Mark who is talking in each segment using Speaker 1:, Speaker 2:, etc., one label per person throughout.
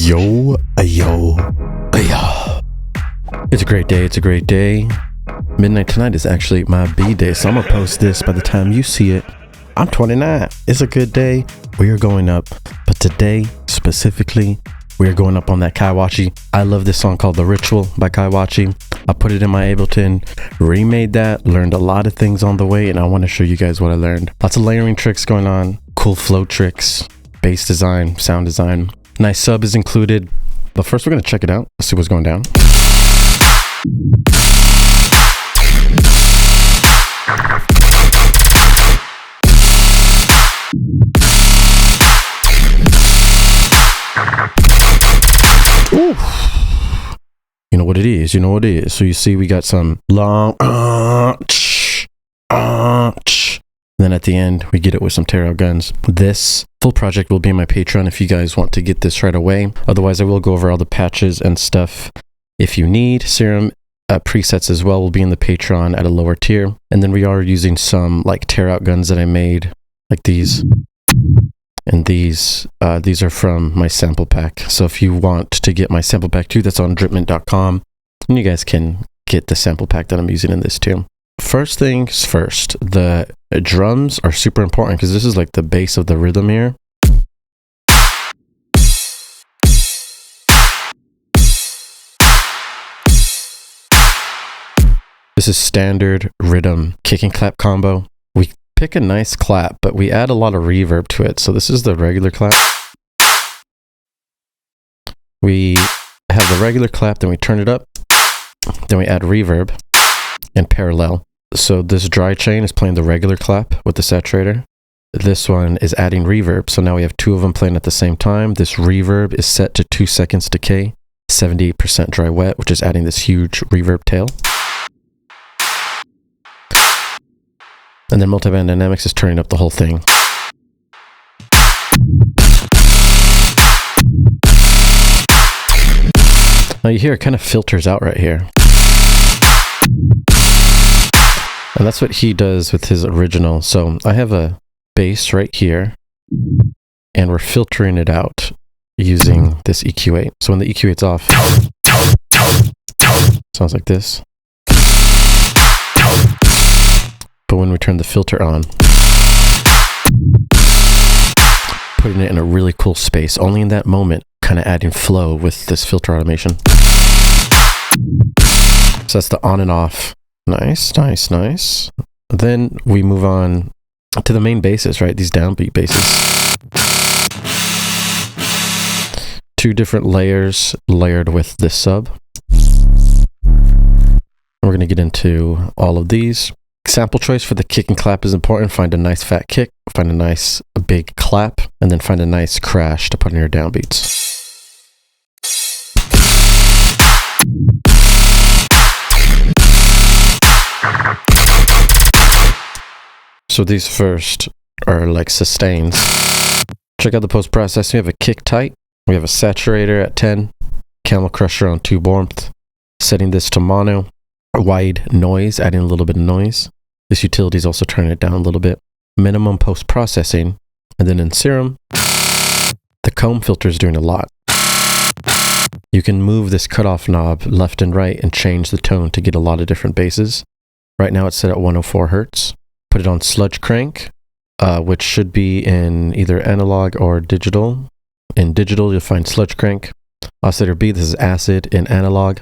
Speaker 1: Yo. It's a great day. It's a great day. Midnight tonight is actually my B-day, so I'm gonna post this by the time you see it. I'm 29. It's a good day. We are going up, but today specifically, we are going up on that Kai Waichi. I love this song called The Ritual by Kai Waichi. I put it in my Ableton, remade that, learned a lot of things on the way, and I want to show you guys what I learned. Lots of layering tricks going on, cool flow tricks, bass design, sound design. Nice sub is included, but first we're gonna check it out. Let's see what's going down. Ooh. You know what it is, you know what it is. So you see we got some long then at the end we get it with some tear out guns. This full project will be in my Patreon if you guys want to get this right away. Otherwise I will go over all the patches and stuff if you need. Serum presets as well will be in the Patreon at a lower tier. And then we are using some like tear out guns that I made, like these. And these are from my sample pack. So if you want to get my sample pack too, that's on DRIPMENT.com. And you guys can get the sample pack that I'm using in this too. First things first, the drums are super important because this is like the base of the rhythm here. This is standard rhythm kick and clap combo. We pick a nice clap, but we add a lot of reverb to it. So this is the regular clap. We have the regular clap, then we turn it up, then we add reverb and parallel. So this dry chain is playing the regular clap with the saturator. This one is adding reverb. So now we have two of them playing at the same time. This reverb is set to 2 seconds decay, 78% dry wet, which is adding this huge reverb tail. And then multiband dynamics is turning up the whole thing. Now you hear it kind of filters out right here. And that's what he does with his original. So I have a bass right here, and we're filtering it out using this EQ8. So when the EQ8's off, sounds like this. But when we turn the filter on, putting it in a really cool space, only in that moment, kind of adding flow with this filter automation. So that's the on and off. Nice, nice, nice. Then we move on to the main basses, right? These downbeat basses. 2 different layers layered with this sub. We're going to get into all of these. Sample choice for the kick and clap is important. Find a nice fat kick, find a nice big clap, and then find a nice crash to put in your downbeats. So these first are like sustains. Check out the post-processing. We have a kick tight. We have a saturator at 10. Camel crusher on 2 warmth. Setting this to mono. Wide noise, adding a little bit of noise. This utility is also turning it down a little bit. Minimum post-processing. And then in Serum, the comb filter is doing a lot. You can move this cutoff knob left and right and change the tone to get a lot of different basses. Right now it's set at 104 Hertz. Put it on sludge crank, which should be in either analog or digital. In digital, you'll find sludge crank. Oscillator B, this is acid in analog.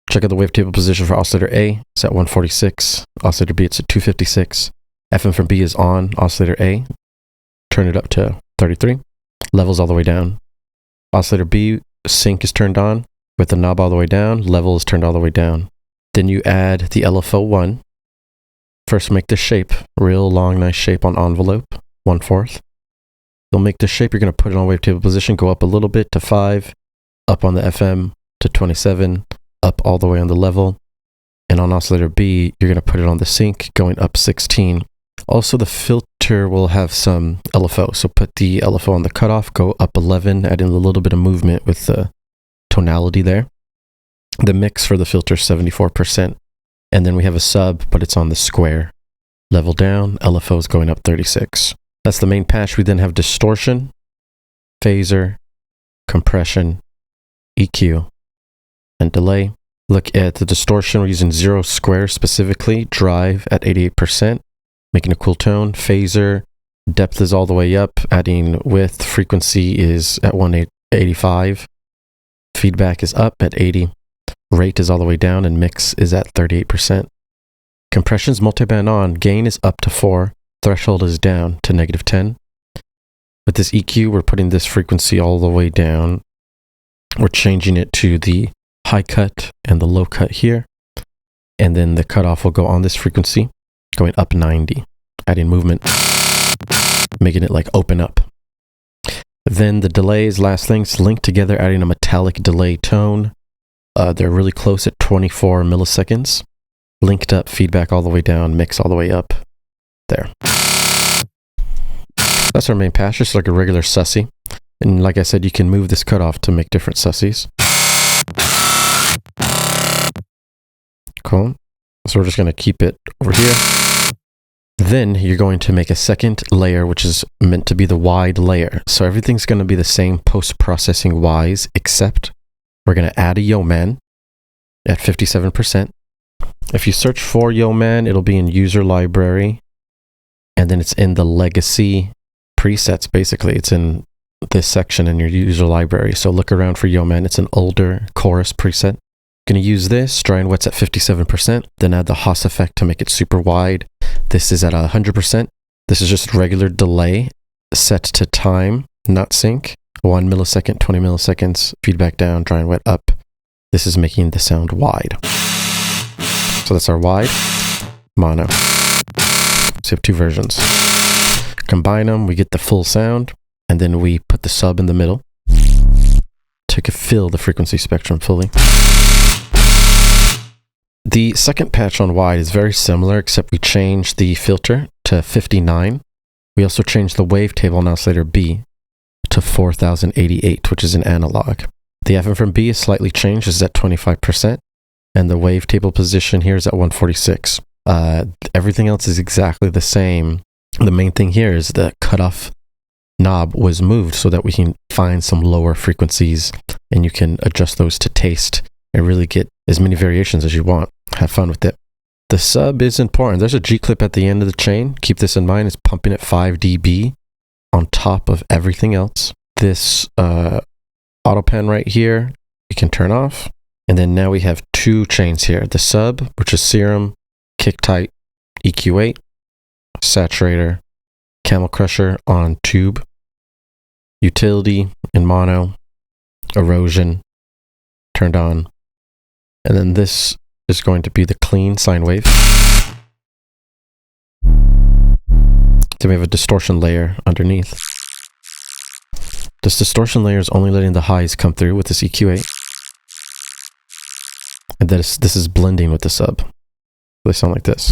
Speaker 1: Check out the wavetable position for oscillator A. It's at 146. Oscillator B, it's at 256. FM from B is on oscillator A. Turn it up to 33. Levels all the way down. Oscillator B, sync is turned on with the knob all the way down. Level is turned all the way down. Then you add the LFO1. First make this shape, real long, nice shape on envelope, 1/4. You'll make this shape, you're going to put it on wavetable position, go up a little bit to 5, up on the FM to 27, up all the way on the level. And on oscillator B, you're going to put it on the sync, going up 16. Also, the filter will have some LFO, so put the LFO on the cutoff, go up 11, adding a little bit of movement with the tonality there. The mix for the filter is 74%. And then we have a sub, but it's on the square. Level down, LFO is going up 36. That's the main patch. We then have distortion, phaser, compression, EQ and delay. Look at the distortion. We're using 0 square specifically. Drive at 88%, making a cool tone. Phaser, depth is all the way up. Adding width, frequency is at 185. Feedback is up at 80. Rate is all the way down, and mix is at 38%. Compression's multiband on. Gain is up to 4. Threshold is down to -10. With this EQ, we're putting this frequency all the way down. We're changing it to the high cut and the low cut here. And then the cutoff will go on this frequency, going up 90, adding movement, making it like open up. Then the delays, last things, linked together, adding a metallic delay tone. They're really close at 24 milliseconds. Linked up, feedback all the way down, mix all the way up. There. That's our main patch, just like a regular sussy. And like I said, you can move this cutoff to make different sussies. Cool. So we're just going to keep it over here. Then you're going to make a second layer, which is meant to be the wide layer. So everything's going to be the same post-processing wise, except we're going to add a Yo-Man at 57%. If you search for Yo-Man, it'll be in user library. And then it's in the legacy presets, basically. It's in this section in your user library. So look around for Yo-Man. It's an older chorus preset. Going to use this, dry and wet's at 57%, then add the Haas effect to make it super wide. This is at 100%. This is just regular delay set to time, not sync. 1 millisecond, 20 milliseconds, feedback down, dry and wet up. This is making the sound wide. So that's our wide, mono. So we have 2 versions. Combine them, we get the full sound, and then we put the sub in the middle to fill the frequency spectrum fully. The second patch on wide is very similar, except we changed the filter to 59. We also changed the wavetable and oscillator B to 4088, which is an analog. The FM from B is slightly changed, is at 25%, and the wavetable position here is at 146. Everything else is exactly the same. The main thing here is the cutoff knob was moved so that we can find some lower frequencies, and you can adjust those to taste and really get as many variations as you want. Have fun with it. The sub is important. There's a G clip at the end of the chain. Keep this in mind. It's pumping at 5 dB on top of everything else. This auto pen right here, you can turn off. And then now we have 2 chains here. The sub, which is serum, kick tight, EQ8, saturator, camel crusher on tube, utility in mono, erosion, turned on. And then this is going to be the clean sine wave. Then we have a distortion layer underneath. This distortion layer is only letting the highs come through with this EQ8. And this is blending with the sub. They sound like this.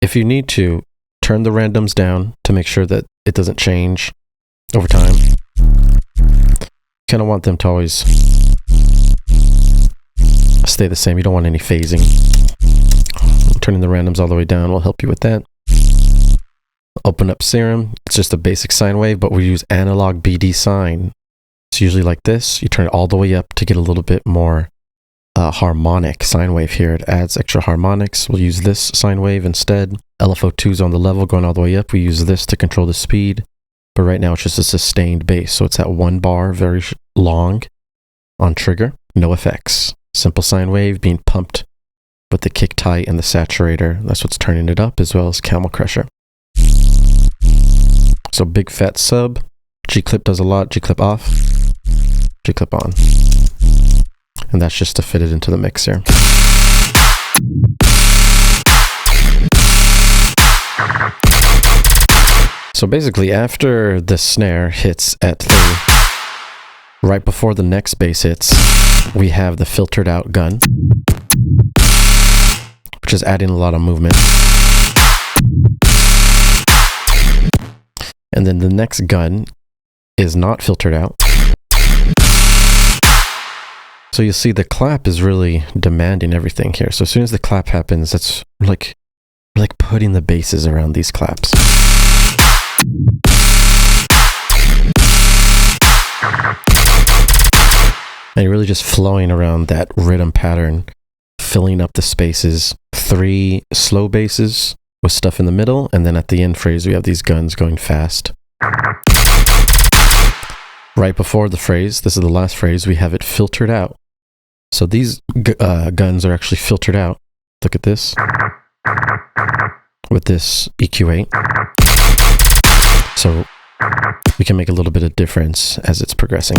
Speaker 1: If you need to, turn the randoms down to make sure that it doesn't change over time. Kind of want them to always stay the same. You don't want any phasing. Turning the randoms all the way down will help you with that. Open up serum. It's just a basic sine wave, but we use analog BD sine. It's usually like this. You turn it all the way up to get a little bit more harmonic sine wave here. It adds extra harmonics. We'll use this sine wave instead. LFO2 is on the level going all the way up. We use this to control the speed. But right now it's just a sustained bass. So it's at 1 bar, very long on trigger. No effects. Simple sine wave being pumped with the kick tight and the saturator. That's what's turning it up, as well as camel crusher. So big fat sub. G-clip does a lot. G-clip off. G-clip on. And that's just to fit it into the mix here. So basically, after the snare hits at 3, right before the next bass hits, we have the filtered out gun, which is adding a lot of movement. And then the next gun is not filtered out. So you'll see the clap is really demanding everything here. So as soon as the clap happens, that's like putting the basses around these claps. And you're really just flowing around that rhythm pattern, filling up the spaces. 3 slow basses with stuff in the middle, and then at the end phrase we have these guns going fast. Right before the phrase, this is the last phrase, we have it filtered out. So these guns are actually filtered out. Look at this. With this EQ8. So we can make a little bit of difference as it's progressing.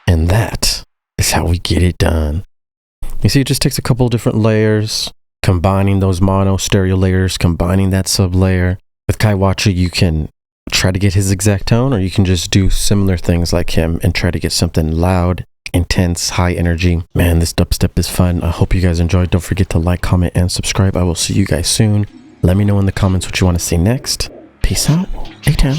Speaker 1: And that is how we get it done. You see, it just takes a couple different layers, combining those mono stereo layers, combining that sub layer. With Kai Waichi, you can try to get his exact tone, or you can just do similar things like him and try to get something loud, intense, high energy. Man, this dubstep is fun. I hope you guys enjoyed. Don't forget to like, comment, and subscribe. I will see you guys soon. Let me know in the comments what you want to see next. Peace out. A-Town.